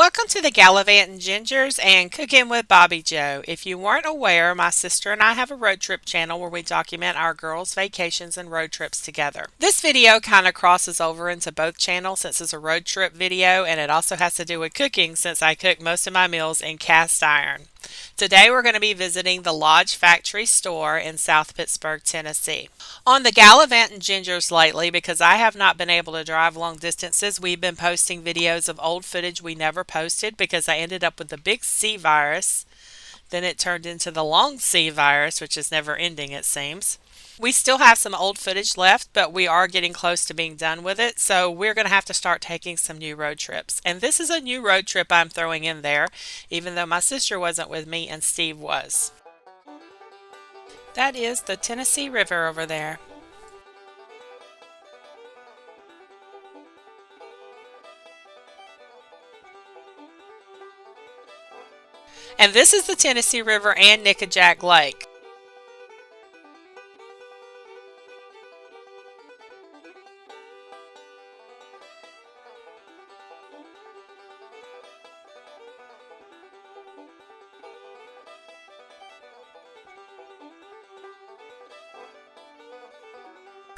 Welcome to the Gallivantin Gingers and Cooking with Bobby Joe. If you weren't aware, my sister and I have a road trip channel where we document our girls' vacations and road trips together. This video kind of crosses over into both channels since it's a road trip video, and it also has to do with cooking since I cook most of my meals in cast iron. Today we're going to be visiting the Lodge Factory store in South Pittsburg, Tennessee. On the Gallivantin Gingers lately, because I have not been able to drive long distances, we've been posting videos of old footage we never posted because I ended up with the big C virus. Then it turned into the long C virus, which is never ending, it seems. We still have some old footage left, but we are getting close to being done with it, so we're going to have to start taking some new road trips. And this is a new road trip I'm throwing in there, even though my sister wasn't with me and Steve was. That is the Tennessee River over there. And this is the Tennessee River and Nickajack Lake.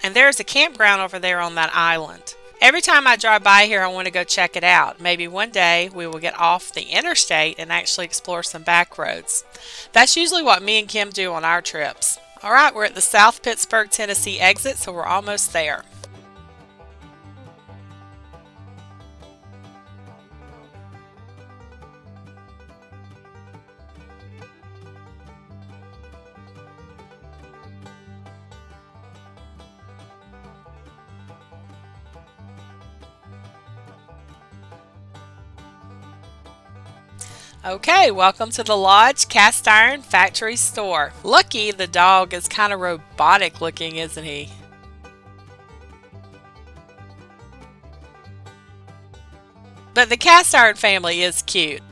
And there's a campground over there on that island. Every time I drive by here, I want to go check it out. Maybe one day we will get off the interstate and actually explore some back roads. That's usually what me and Kim do on our trips. Alright, we're at the South Pittsburg, Tennessee exit, so we're almost there. Okay, welcome to the Lodge Cast Iron Factory store. Lucky the dog is kind of robotic looking, isn't he? But the cast iron family is cute.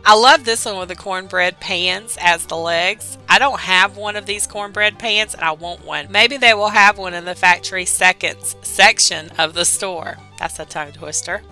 I love this one with the cornbread pans as the legs. I don't have one of these cornbread pans and I want one. Maybe they will have one in the factory seconds section of the store. That's a tongue twister.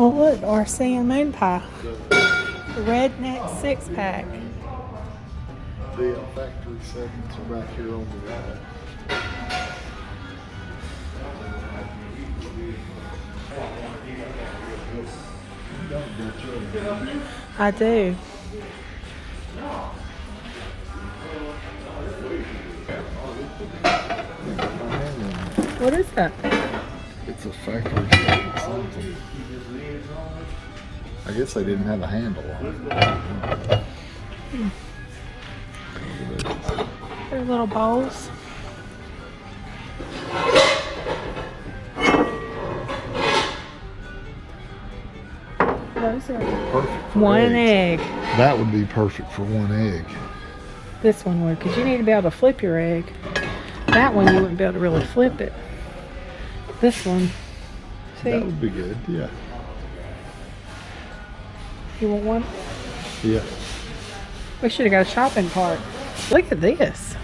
Oh look, RC and moon pie. Redneck 6-pack. The factory settings are back here on the right. I do. What is that? It's a factory setting something. I guess they didn't have a handle on it. They're little bowls. Those are Perfect for one eggs. egg. That would be perfect for one egg. This one would, because you need to be able to flip your egg. That one you wouldn't be able to really flip it. This one, see? That would be good, yeah. You want one? Yeah. We should have got a shopping cart. Look at this.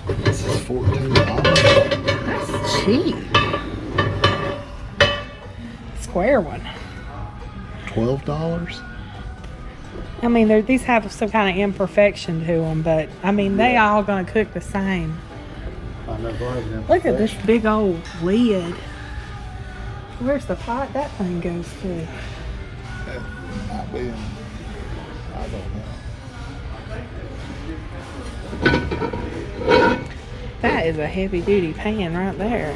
This is $14. That's cheap. Square one. $12? I mean, these have some kind of imperfection to them, but I mean, they all gonna cook the same. I never had an Look at this big old lid. Where's the pot that thing goes to? That might be in, I don't know. That is a heavy duty pan right there.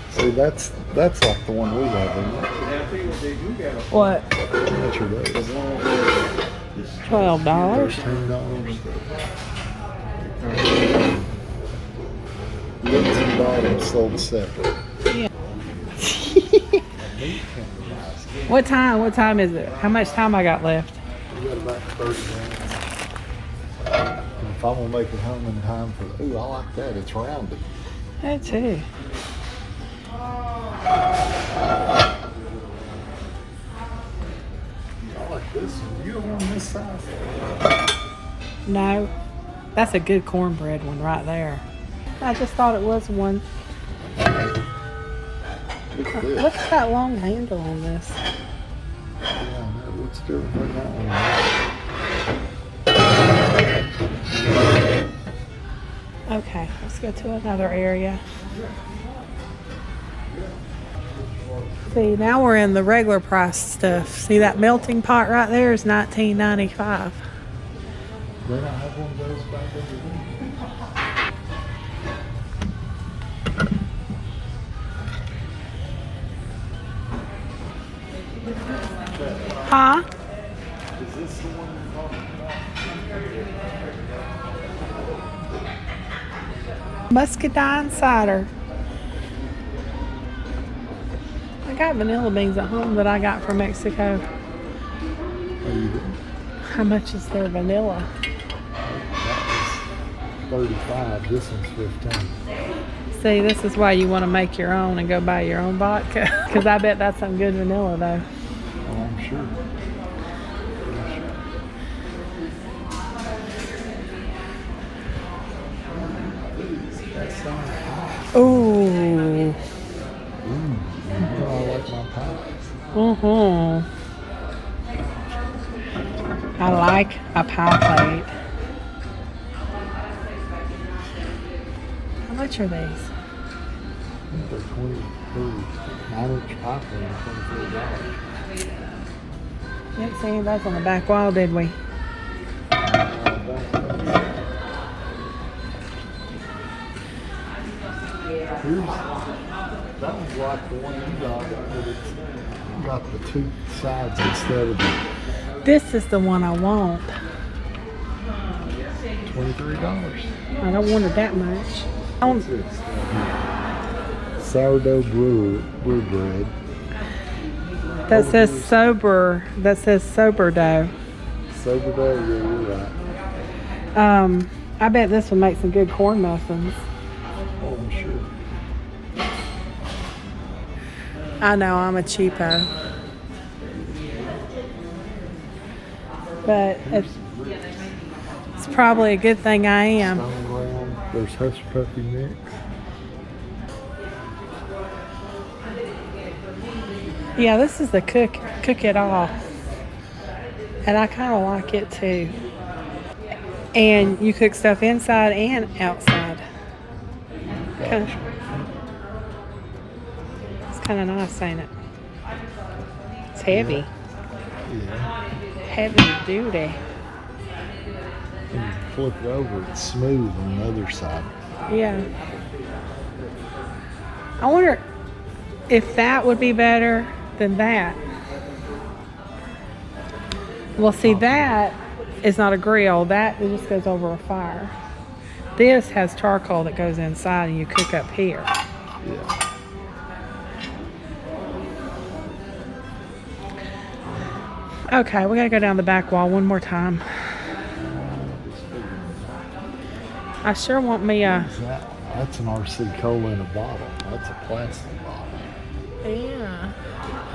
See, that's like the one we have, isn't it? What? How much are those? $12. $13. items sold separate. Yeah. What time? What time is it? How much time I got left? We got about 30 minutes. And if I'm gonna make it home in time for, ooh, I like that. It's rounded. Me too. I like this one. You don't want this size? No, that's a good cornbread one right there. I just thought it was one. Look at this. What's that long handle on this? Yeah, no, what's different from that one? Okay, let's go to another area. See, now we're in the regular price stuff. See that melting pot right there is $19.95. They don't have one of those back over there. Huh? Is this the one you're talking about? Muscadine cider. I got vanilla beans at home that I got from Mexico. Oh, you didn't? How much is their vanilla? That was 35. This one's 15. See, this is why you want to make your own and go buy your own vodka. Because I bet that's some good vanilla, though. Oh, I'm sure. Ooh. I like my pies. I like a pie plate. How much are these? I think they're 9-inch pie plate, $23. Didn't see any of those on the back wall, did we? That one's like the one you got, but it's got the two sides instead of the This is the one I want. $23. I don't want it that much. What's this? Sourdough brew bread. That says sober. That says sober dough. Sourdough, yeah, you're right. I bet this would make some good corn muffins. Oh, I'm sure. I know I'm a cheapo, but it's probably a good thing I am. Stone ground. There's hush puppy mix. Yeah, this is the cook it all, and I kind of like it too. And you cook stuff inside and outside. Gotcha. It's kind of nice, ain't it? It's heavy. Yeah. Heavy duty. And you flip it over, it's smooth on the other side. Yeah. I wonder if that would be better than that. Well, see, that is not a grill. That it just goes over a fire. This has charcoal that goes inside and you cook up here. Yeah. Okay, we gotta go down the back wall one more time. I sure want me a... That's an RC Cola in a bottle. That's a plastic bottle. Yeah.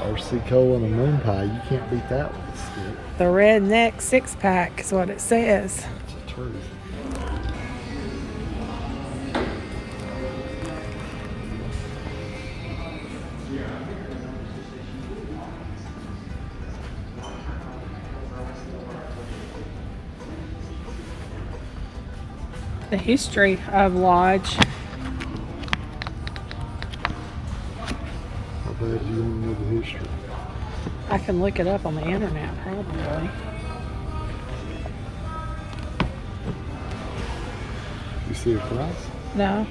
RC Cola and a moon pie. You can't beat that with a stick. The redneck 6-pack is what it says. That's the truth. The history of Lodge. How bad do you want to know the history? I can look it up on the internet, probably. You see a price? No.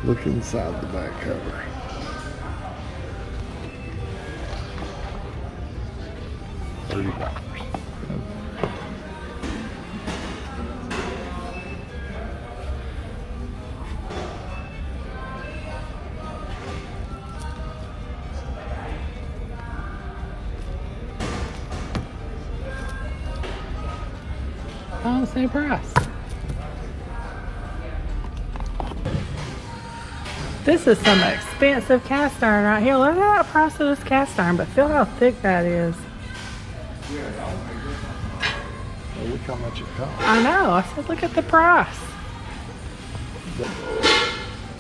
Look inside the back cover. $30. don't say price. This is some expensive cast iron right here. Look at the price of this cast iron, but feel how thick that is. Well, look how much it costs. I know. I said, look at the price.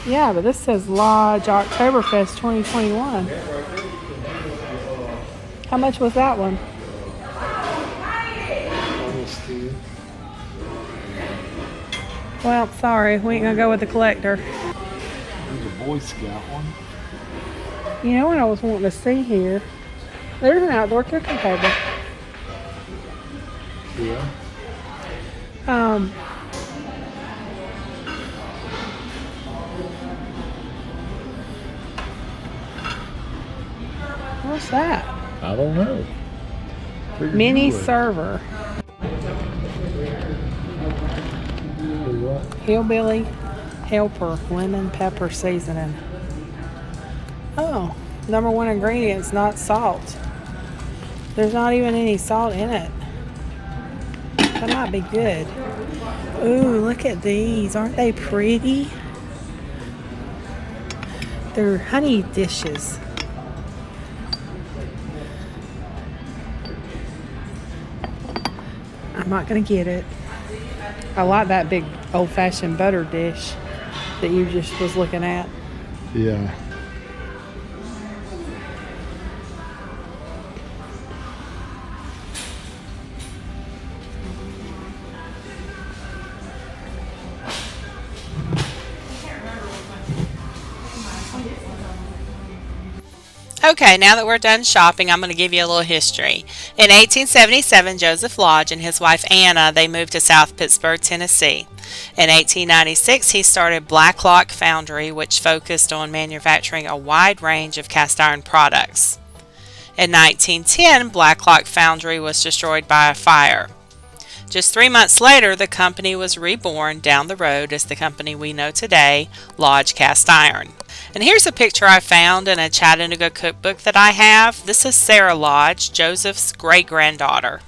Yeah, but this says Lodge Oktoberfest 2021. How much was that one? Well, sorry, we ain't gonna go with the collector. There's a Boy Scout one. You know what I was wanting to see here? There's an outdoor cooking table. Yeah. What's that? I don't know. Mini server. What? Hillbilly helper lemon pepper seasoning. Oh, number one ingredient's not salt. There's not even any salt in it. That might be good. Ooh, look at these. Aren't they pretty? They're honey dishes. I'm not gonna get it. I like that big old-fashioned butter dish that you just was looking at. Yeah. Okay, now that we're done shopping, I'm going to give you a little history. In 1877, Joseph Lodge and his wife Anna, they moved to South Pittsburg, Tennessee. In 1896, he started Blacklock Foundry, which focused on manufacturing a wide range of cast iron products. In 1910, Blacklock Foundry was destroyed by a fire. Just 3 months later, the company was reborn down the road as the company we know today, Lodge Cast Iron. And here's a picture I found in a Chattanooga cookbook that I have. This is Sarah Lodge, Joseph's great-granddaughter.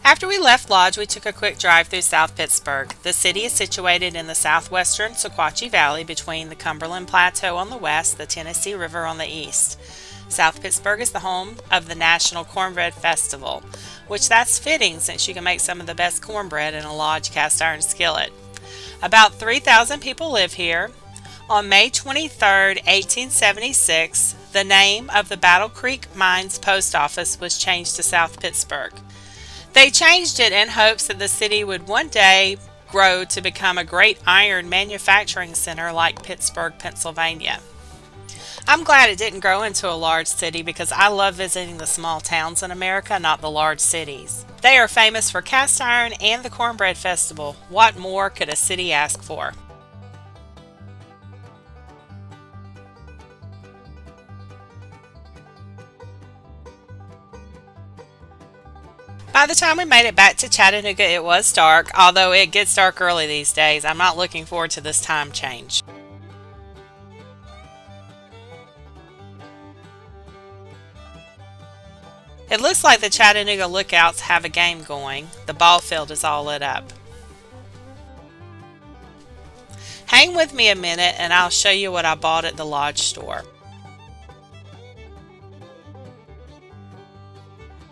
After we left Lodge, we took a quick drive through South Pittsburg. The city is situated in the southwestern Sequatchie Valley between the Cumberland Plateau on the west, the Tennessee River on the east. South Pittsburg is the home of the National Cornbread Festival, which that's fitting since you can make some of the best cornbread in a Lodge cast iron skillet. About 3,000 people live here. On May 23, 1876, the name of the Battle Creek Mines Post Office was changed to South Pittsburg. They changed it in hopes that the city would one day grow to become a great iron manufacturing center like Pittsburgh, Pennsylvania. I'm glad it didn't grow into a large city because I love visiting the small towns in America, not the large cities. They are famous for cast iron and the Cornbread Festival. What more could a city ask for? By the time we made it back to Chattanooga, it was dark, although it gets dark early these days. I'm not looking forward to this time change. It looks like the Chattanooga Lookouts have a game going. The ball field is all lit up. Hang with me a minute and I'll show you what I bought at the Lodge store.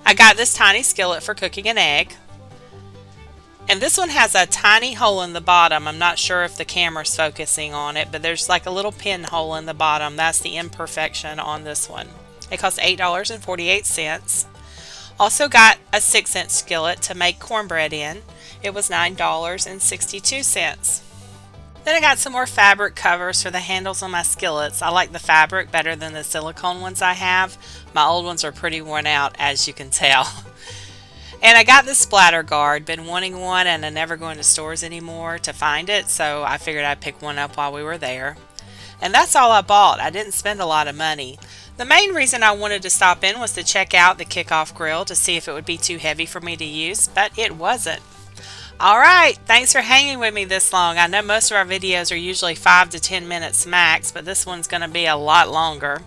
I got this tiny skillet for cooking an egg. And this one has a tiny hole in the bottom. I'm not sure if the camera's focusing on it, but there's like a little pinhole in the bottom. That's the imperfection on this one. It cost $8.48. Also got a 6-inch skillet to make cornbread in. It was $9.62. Then I got some more fabric covers for the handles on my skillets. I like the fabric better than the silicone ones I have. My old ones are pretty worn out, as you can tell. And I got this splatter guard. Been wanting one and I never go into stores anymore to find it, so I figured I'd pick one up while we were there. And that's all I bought. I didn't spend a lot of money. The main reason I wanted to stop in was to check out the kickoff grill to see if it would be too heavy for me to use, but it wasn't. Alright, thanks for hanging with me this long. I know most of our videos are usually 5 to 10 minutes max, but this one's going to be a lot longer.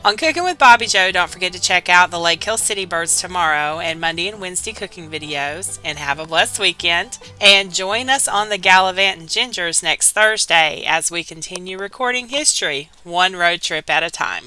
On Cooking with Bobby Joe, don't forget to check out the Lake Hill City Birds tomorrow and Monday and Wednesday cooking videos. And have a blessed weekend. And join us on the Gallivantin Gingers next Thursday as we continue recording history, one road trip at a time.